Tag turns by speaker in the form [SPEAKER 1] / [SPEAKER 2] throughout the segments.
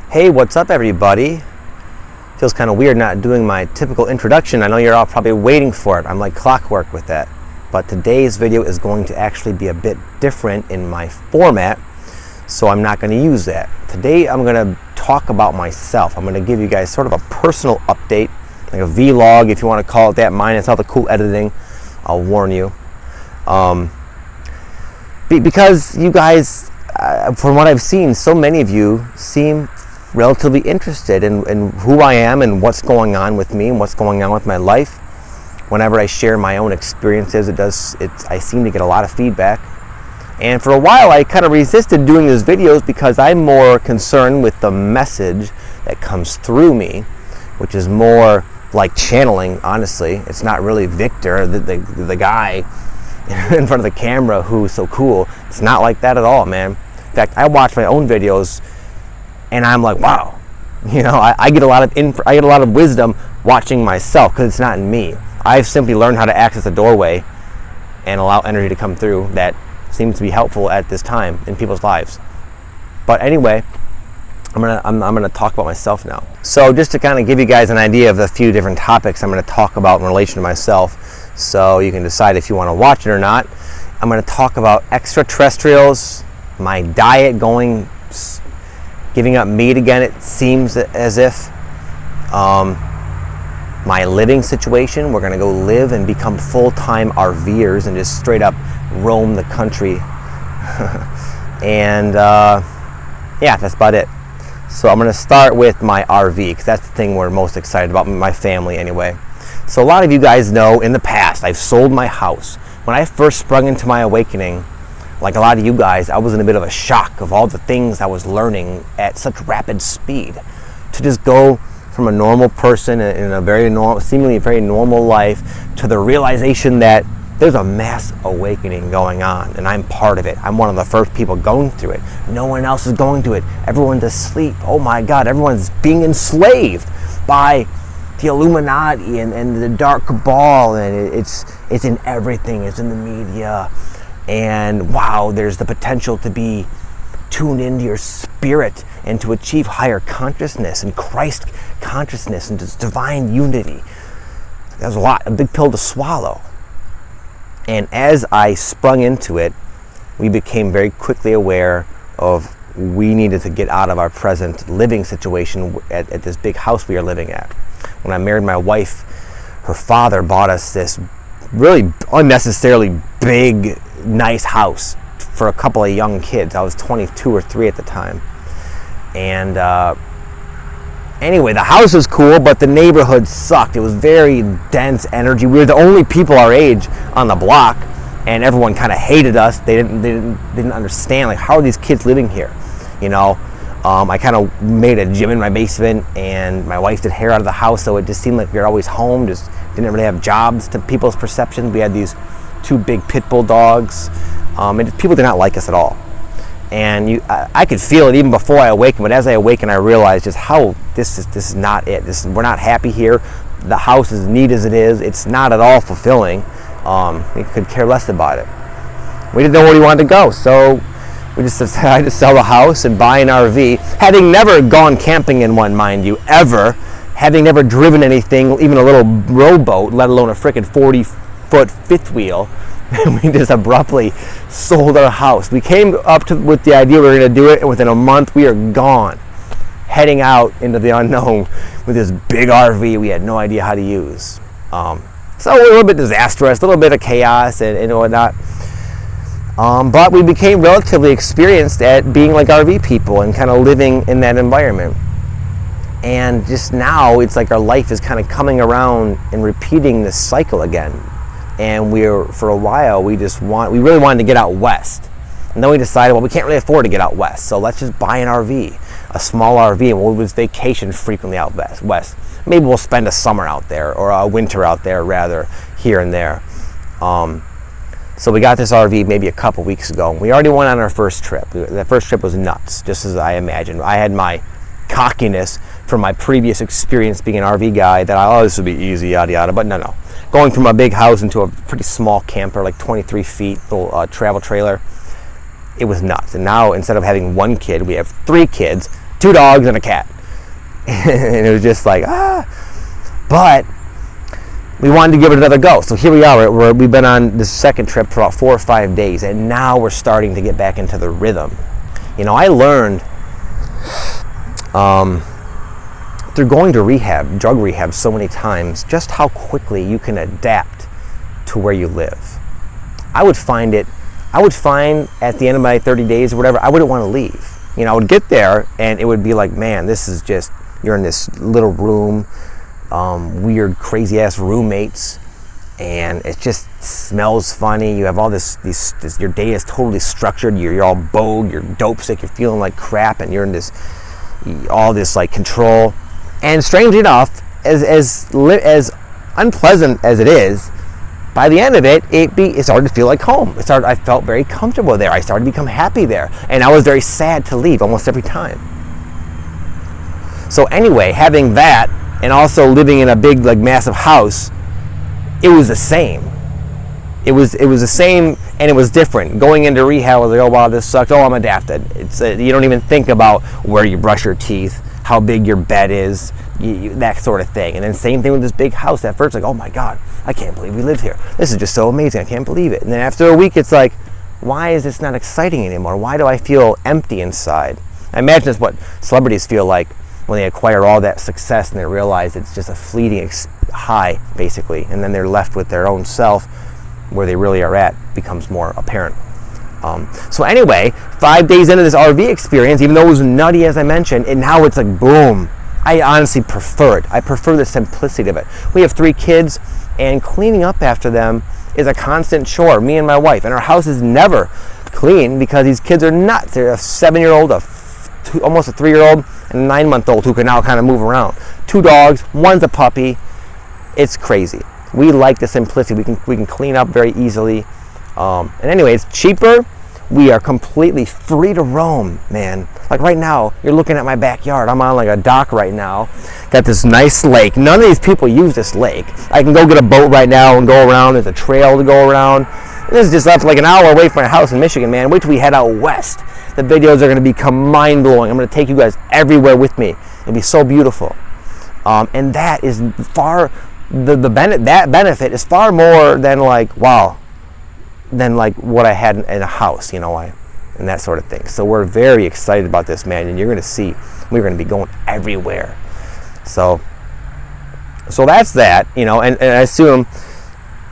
[SPEAKER 1] Hey, what's up everybody? Feels kind of weird not doing my typical introduction. I know you're all probably waiting for it. I'm like clockwork with that. But today's video is going to actually be a bit different in my format, so I'm not going to use that. Today I'm going to talk about myself. I'm going to give you guys sort of a personal update, like a vlog if you want to call it that. Mine is all the cool editing, I'll warn you. Because you guys, from what I've seen, so many of you seem relatively interested in who I am and what's going on with me and what's going on with my life. Whenever I share my own experiences, I seem to get a lot of feedback. And for a while I kind of resisted doing these videos because I'm more concerned with the message that comes through me, which is more like channeling, honestly. It's not really Victor, the guy in front of the camera who's so cool. It's not like that at all, man. In fact, I watch my own videos and I'm like, wow, you know, I get a lot of wisdom watching myself because it's not in me. I've simply learned how to access a doorway and allow energy to come through that seems to be helpful at this time in people's lives. But anyway, I'm gonna talk about myself now. So just to kind of give you guys an idea of the few different topics I'm gonna talk about in relation to myself, so you can decide if you want to watch it or not. I'm gonna talk about extraterrestrials, my diet giving up meat again, it seems as if. My living situation, we're gonna go live and become full-time RVers and just straight up roam the country. And yeah, that's about it. So I'm gonna start with my RV because that's the thing we're most excited about, my family anyway. So a lot of you guys know in the past I've sold my house. When I first sprung into my awakening, like a lot of you guys, I was in a bit of a shock of all the things I was learning at such rapid speed. To just go from a normal person in a very normal, seemingly very normal life, to the realization that there's a mass awakening going on and I'm part of it. I'm one of the first people going through it. No one else is going through it. Everyone's asleep. Oh my God, everyone's being enslaved by the Illuminati and the dark cabal, and it's in everything. It's in the media. And wow, there's the potential to be tuned into your spirit and to achieve higher consciousness and Christ consciousness and just divine unity. That was a big pill to swallow. And as I sprung into it, we became very quickly aware of we needed to get out of our present living situation at this big house we are living at. When I married my wife, her father bought us this really unnecessarily big, nice house for a couple of young kids. I was 22 or 3 at the time. And anyway, the house was cool, but the neighborhood sucked. It was very dense energy. We were the only people our age on the block, and everyone kind of hated us. They didn't understand, like, how are these kids living here? You know, I kind of made a gym in my basement, and my wife did hair out of the house, so it just seemed like we were always home. Just didn't really have jobs to people's perceptions. We had these 2 big pit bull dogs, and people did not like us at all. And I could feel it even before I awakened, but as I awakened, I realized just how this is not it. We're not happy here. The house, as neat as it is, it's not at all fulfilling. We could care less about it. We didn't know where we wanted to go, so we just decided to sell the house and buy an RV, having never gone camping in one, mind you, ever, having never driven anything, even a little rowboat, let alone a frickin' 40-foot fifth wheel. And we just abruptly sold our house. We came up with the idea we were going to do it, and within a month we are gone, heading out into the unknown with this big RV we had no idea how to use. So a little bit disastrous, a little bit of chaos and whatnot. But we became relatively experienced at being like RV people and kind of living in that environment. And just now it's like our life is kind of coming around and repeating this cycle again. And for a while, we really wanted to get out west. And then we decided, well, we can't really afford to get out west, so let's just buy an RV, a small RV, and we'll just vacation frequently out west. Maybe we'll spend a summer out there, or a winter out there, rather, here and there. So we got this RV maybe a couple weeks ago. We already went on our first trip. That first trip was nuts, just as I imagined. I had my cockiness from my previous experience being an RV guy that, oh, this would be easy, yada yada, but no. Going from a big house into a pretty small camper, like 23 feet, little travel trailer, it was nuts. And now, instead of having 1 kid, we have 3 kids 2 dogs and a cat. And it was just like, but we wanted to give it another go. So here we are. We've been on this second trip for about 4 or 5 days, and now we're starting to get back into the rhythm. I learned through going to rehab, drug rehab, so many times, just how quickly you can adapt to where you live. I would find at the end of my 30 days or whatever, I wouldn't want to leave. I would get there and it would be like, man, this is just, you're in this little room, weird, crazy ass roommates, and it just smells funny. You have all this your day is totally structured. You're all bowed, you're dope sick, you're feeling like crap, and you're in all this like control. And strangely enough, as unpleasant as it is, by the end of it, it started to feel like home. I felt very comfortable there. I started to become happy there. And I was very sad to leave almost every time. So anyway, having that, and also living in a big, like, massive house, it was the same. It was the same, and it was different. Going into rehab, I was like, oh, wow, this sucks. Oh, I'm adapted. You don't even think about where you brush your teeth, how big your bed is, that sort of thing. And then same thing with this big house. At first, like, oh my God, I can't believe we live here. This is just so amazing. I can't believe it. And then after a week, it's like, why is this not exciting anymore? Why do I feel empty inside? I imagine that's what celebrities feel like when they acquire all that success and they realize it's just a fleeting high, basically. And then they're left with their own self, where they really are at becomes more apparent. So anyway, 5 days into this RV experience, even though it was nutty as I mentioned, and now it's like boom. I honestly prefer it. I prefer the simplicity of it. We have 3 kids, and cleaning up after them is a constant chore, me and my wife. And our house is never clean because these kids are nuts. They're a 7-year-old, almost a 3-year-old, and a 9-month-old who can now kind of move around. 2 dogs, one's a puppy. It's crazy. We like the simplicity. We can clean up very easily. And anyway, it's cheaper. We are completely free to roam, man. Like right now, you're looking at my backyard. I'm on like a dock right now. Got this nice lake. None of these people use this lake. I can go get a boat right now and go around. There's a trail to go around. This is just up like an hour away from my house in Michigan, man. Wait till we head out west. The videos are going to become mind-blowing. I'm going to take you guys everywhere with me. It'll be so beautiful. And that is far, that benefit is far more than like, wow, than like what I had in a house, and that sort of thing. So we're very excited about this, man, and you're going to see we're going to be going everywhere. So that's that, and I assume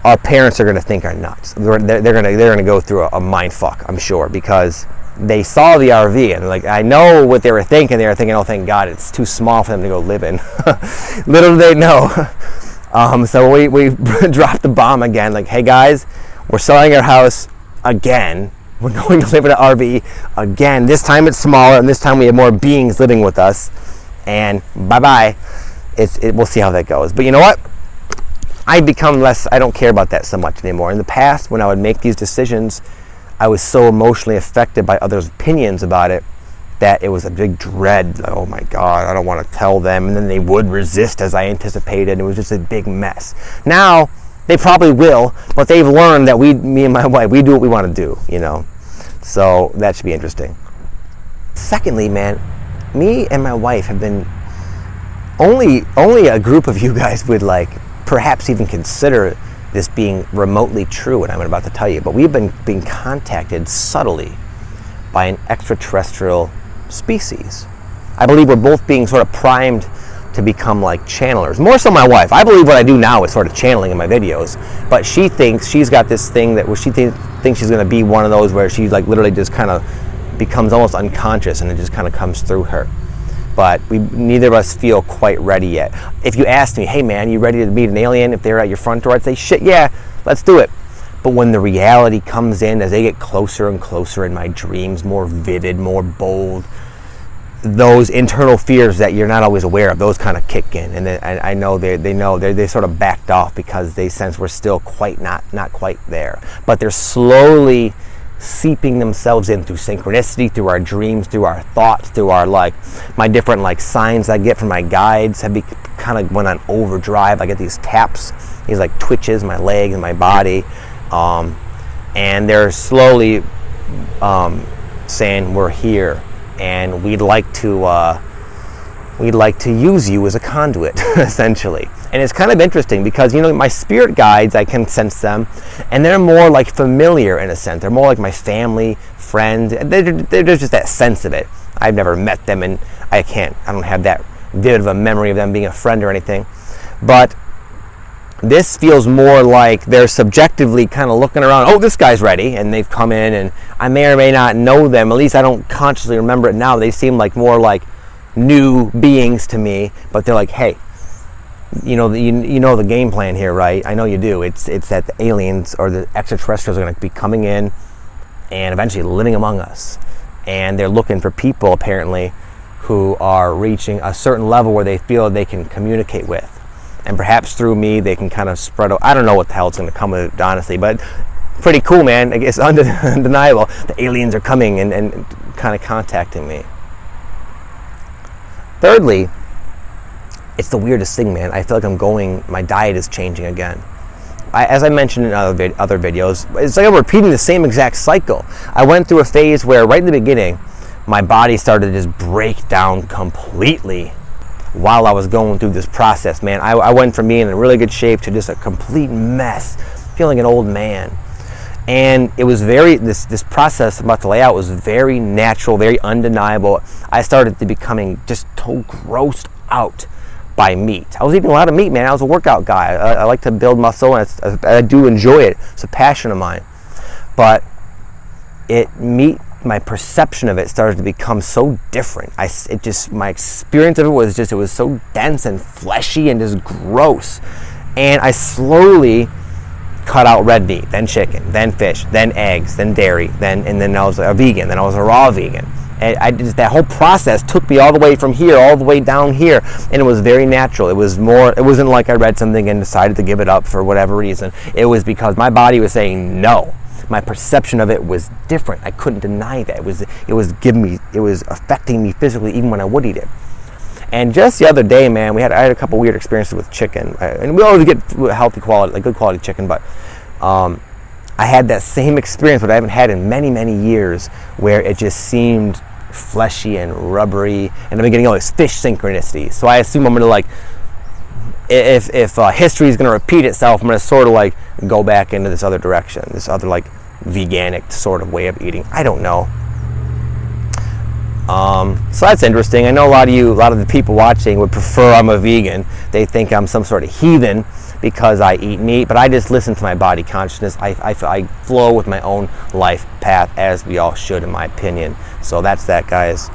[SPEAKER 1] our parents are going to think are nuts. They're going to go through a mind fuck, I'm sure, because they saw the RV and like, I know what they were thinking. They were thinking, oh, thank God, it's too small for them to go live in. Little do they know. So we dropped the bomb again. Like, hey guys, we're selling our house again. We're going to live in an RV again. This time it's smaller, and this time we have more beings living with us. And bye-bye. We'll see how that goes. But you know what? I don't care about that so much anymore. In the past, when I would make these decisions, I was so emotionally affected by others' opinions about it that it was a big dread. Like, oh my God, I don't want to tell them. And then they would resist as I anticipated. It was just a big mess. Now, they probably will, but they've learned that me and my wife, we do what we want to do, So that should be interesting. Secondly, man, me and my wife have been only a group of you guys would like perhaps even consider this being remotely true, what I'm about to tell you. But we've been being contacted subtly by an extraterrestrial species. I believe we're both being sort of primed to become like channelers. More so my wife. I believe what I do now is sort of channeling in my videos, but she thinks she's got this thing that she thinks she's going to be one of those where she like literally just kind of becomes almost unconscious and it just kind of comes through her. But neither of us feel quite ready yet. If you asked me, hey man, you ready to meet an alien? If they're at your front door, I'd say, shit, yeah, let's do it. But when the reality comes in, as they get closer and closer in my dreams, more vivid, more bold, those internal fears that you're not always aware of, those kind of kick in. And then I know they sort of backed off because they sense we're still not quite there. But they're slowly seeping themselves in through synchronicity, through our dreams, through our thoughts, through our my different signs I get from my guides have kind of went on overdrive. I get these taps, these twitches, my leg and my body, and they're slowly saying we're here. and we'd like to use you as a conduit, essentially. And it's kind of interesting because, my spirit guides, I can sense them, and they're more like familiar in a sense. They're more like my family, friends. There's just that sense of it. I've never met them, and I don't have that vivid of a memory of them being a friend or anything. But this feels more like they're subjectively kind of looking around, oh, this guy's ready, and they've come in, and I may or may not know them. At least I don't consciously remember it now. They seem like more like new beings to me, but they're like, hey, you know the game plan here, right? I know you do. It's that the aliens or the extraterrestrials are going to be coming in and eventually living among us, and they're looking for people apparently who are reaching a certain level where they feel they can communicate with, and perhaps through me they can kind of spread out. I don't know what the hell it's going to come with, honestly, but pretty cool, man. I guess undeniable. The aliens are coming and kind of contacting me. Thirdly, it's the weirdest thing, man. I feel like my diet is changing again. As I mentioned in other videos, it's like I'm repeating the same exact cycle. I went through a phase where right in the beginning, my body started to just break down completely while I was going through this process, man. I went from being in really good shape to just a complete mess, feeling an old man. And it was this process I'm about to lay out was very natural, very undeniable. I started to becoming just so grossed out by meat. I was eating a lot of meat, man. I was a workout guy. I like to build muscle, and I do enjoy it. It's a passion of mine. But my perception of it started to become so different. My experience of it was so dense and fleshy and just gross. And I slowly cut out red meat, then chicken, then fish, then eggs, then dairy, and then I was a vegan, then I was a raw vegan. And that whole process took me all the way from here, all the way down here, and it was very natural. It wasn't like I read something and decided to give it up for whatever reason. It was because my body was saying no. My perception of it was different. I couldn't deny that. It was affecting me physically even when I would eat it. And just the other day, man, I had a couple weird experiences with chicken, and we always get good quality chicken, but I had that same experience, but I haven't had in many, many years, where it just seemed fleshy and rubbery, and I've been getting all this fish synchronicity. So I assume I'm gonna if history is gonna repeat itself, I'm gonna sort of go back into this other direction, this other veganic sort of way of eating. I don't know. So that's interesting. I know a lot of the people watching would prefer I'm a vegan. They think I'm some sort of heathen because I eat meat, but I just listen to my body consciousness. I flow with my own life path, as we all should, in my opinion. So that's that, guys.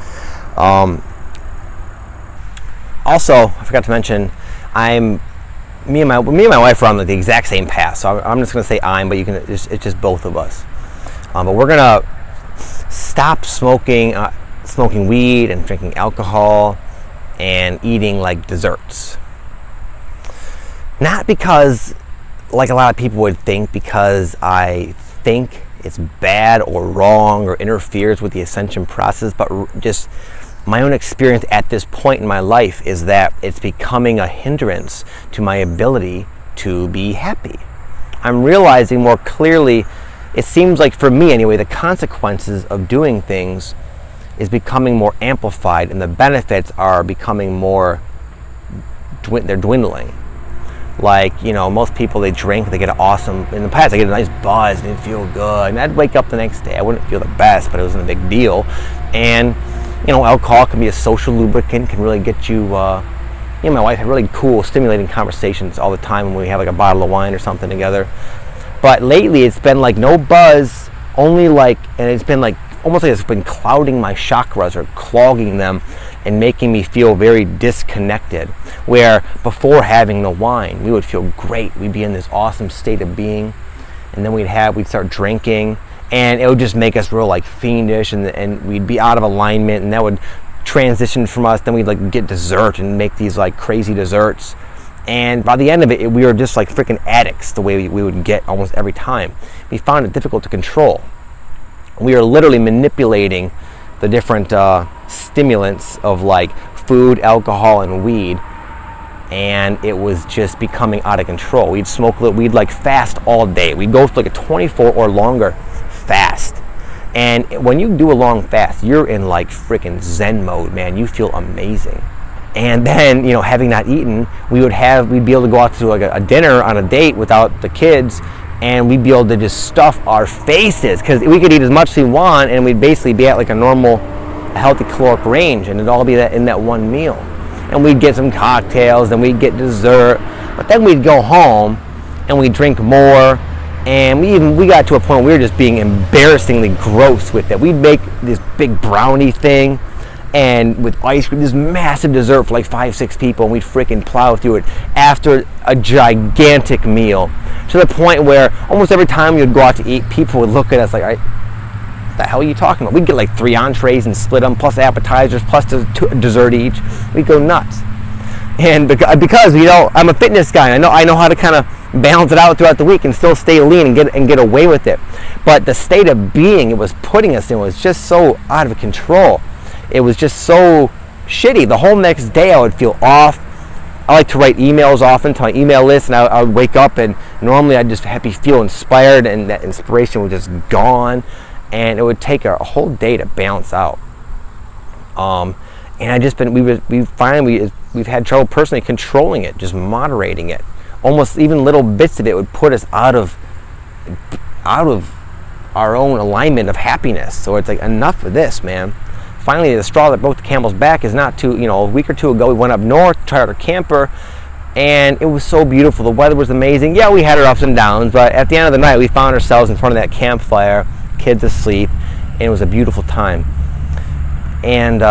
[SPEAKER 1] Also, I forgot to mention, me and my wife are on the exact same path. So I'm just gonna say but it's just both of us. But we're gonna stop smoking weed and drinking alcohol and eating desserts. Not because, like a lot of people would think, because I think it's bad or wrong or interferes with the Ascension process, but just my own experience at this point in my life is that it's becoming a hindrance to my ability to be happy. I'm realizing more clearly, it seems like for me anyway, the consequences of doing things is becoming more amplified, and the benefits are becoming more, they're dwindling. Most people, they drink, they get in the past, they get a nice buzz and they feel good, and I'd wake up the next day, I wouldn't feel the best, but it wasn't a big deal. And alcohol can be a social lubricant, can really get you, my wife had really cool, stimulating conversations all the time when we have a bottle of wine or something together. But lately it's been no buzz, only and it's been almost like it's been clouding my chakras or clogging them and making me feel very disconnected. Where before having the wine, we would feel great. We'd be in this awesome state of being, and then we'd start drinking, and it would just make us real fiendish, and we'd be out of alignment, and that would transition from us. Then we'd get dessert and make these crazy desserts, and by the end of it, we were just freaking addicts, the way we would get almost every time. We found it difficult to control. We are literally manipulating the different stimulants of food, alcohol, and weed, and it was just becoming out of control. We'd fast all day. We'd go for a 24 or longer fast, And when you do a long fast, you're in like freaking Zen mode, man. You feel amazing. And then, you know, having not eaten, we'd be able to go out to like a dinner on a date without the kids, and we'd be able to just stuff our faces, because we could eat as much as we want, and we'd basically be at like a normal, healthy caloric range, and it'd all be in that one meal. And we'd get some cocktails, and we'd get dessert, but then we'd go home and we'd drink more, and we got to a point where we were just being embarrassingly gross with it. We'd make this big brownie thing, and with ice cream, this massive dessert for like 5-6 people, and we'd freaking plow through it after a gigantic meal, to the point where almost every time we would go out to eat, people would look at us like, what the hell are you talking about? We'd get like 3 entrees and split them, plus appetizers, plus dessert each. We'd go nuts. And because, you know, I'm a fitness guy, I know how to kind of balance it out throughout the week and still stay lean and get away with it. But the state of being it was putting us in was just so out of control. It was just so shitty. The whole next day I would feel off. I like to write emails often to my email list, and I would wake up, and normally I'd just feel inspired, and that inspiration was just gone, and it would take a whole day to balance out. And we've had trouble personally controlling it, just moderating it. Almost even little bits of it would put us out of our own alignment of happiness. So it's like, enough of this, man. Finally, the straw that broke the camel's back is a week or two ago, we went up north, tried our camper, and it was so beautiful. The weather was amazing. Yeah, we had our ups and downs, but at the end of the night, we found ourselves in front of that campfire, kids asleep, and it was a beautiful time. And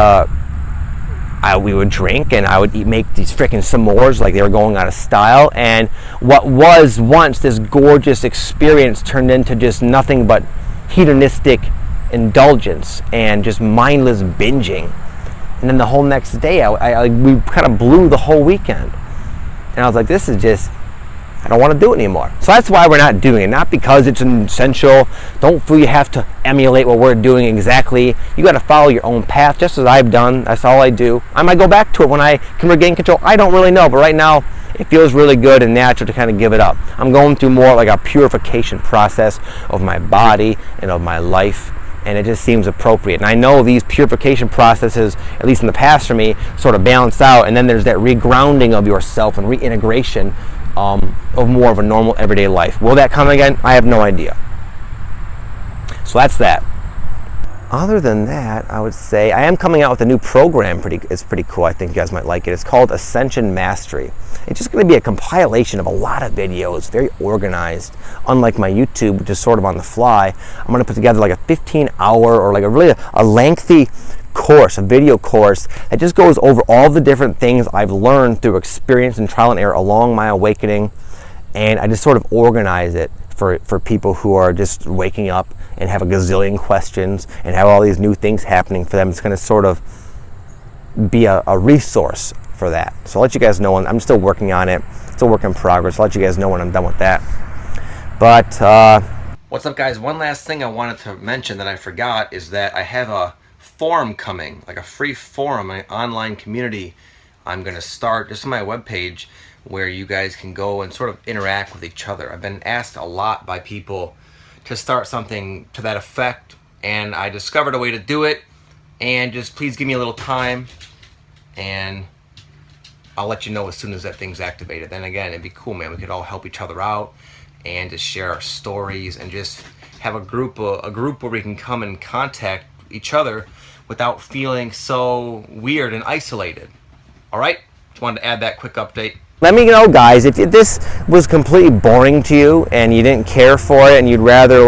[SPEAKER 1] we would drink, and I would make these freaking s'mores like they were going out of style, and what was once this gorgeous experience turned into just nothing but hedonistic indulgence and just mindless binging. And then the whole next day we kind of blew the whole weekend, and I was like, this is just, I don't want to do it anymore. So that's why we're not doing it. Not because it's essential. Don't feel you have to emulate what we're doing exactly. You got to follow your own path, just as I've done. That's all I do. I might go back to it when I can regain control. I don't really know, but right now it feels really good and natural to kind of give it up. I'm going through more like a purification process of my body and of my life, and it just seems appropriate. And I know these purification processes, at least in the past for me, sort of balance out, and then there's that regrounding of yourself and reintegration of more of a normal everyday life. Will that come again? I have no idea. So that's that. Other than that, I would say I am coming out with a new program. It's pretty cool. I think you guys might like it. It's called Ascension Mastery. It's just going to be a compilation of a lot of videos, very organized. Unlike my YouTube, which is sort of on the fly, I'm going to put together like a 15-hour or like a lengthy course, a video course that just goes over all the different things I've learned through experience and trial and error along my awakening, and I just sort of organize it for people who are just waking up and have a gazillion questions and have all these new things happening for them. It's going to sort of be a resource for that. So I'll let you guys know. I'm still working on it. It's a work in progress. I'll let you guys know when I'm done with that. But what's up, guys? One last thing I wanted to mention that I forgot is that I have a forum coming, like a free forum, an online community I'm going to start just on my webpage, where you guys can go and sort of interact with each other. I've been asked a lot by people to start something to that effect, and I discovered a way to do it, and just please give me a little time, and I'll let you know as soon as that thing's activated. Then again, it'd be cool, man. We could all help each other out and just share our stories and just have a group where we can come and contact each other without feeling so weird and isolated. All right? Just wanted to add that quick update. Let me know, guys, if this was completely boring to you and you didn't care for it and you'd rather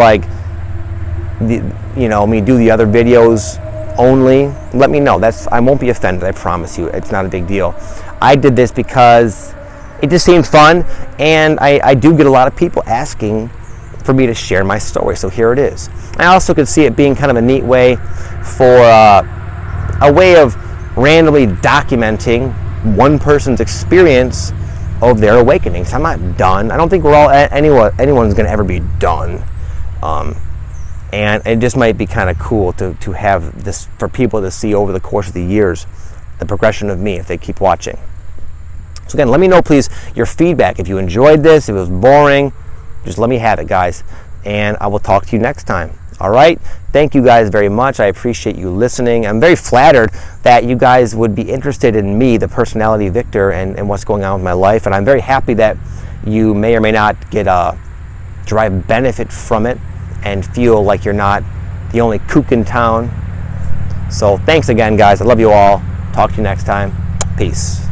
[SPEAKER 1] me do the other videos only, let me know. I won't be offended, I promise you. It's not a big deal. I did this because it just seemed fun, and I do get a lot of people asking for me to share my story, so here it is. I also could see it being kind of a neat way for a way of randomly documenting one person's experience of their awakenings. I'm not done. I don't think anyone's going to ever be done. And it just might be kind of cool to have this for people to see over the course of the years, the progression of me if they keep watching. So again, let me know, please, your feedback. If you enjoyed this, if it was boring, just let me have it, guys. And I will talk to you next time. All right, thank you guys very much. I appreciate you listening. I'm very flattered that you guys would be interested in me, the personality Victor, and what's going on with my life. And I'm very happy that you may or may not get a derive benefit from it and feel like you're not the only kook in town. So thanks again, guys. I love you all. Talk to you next time. Peace.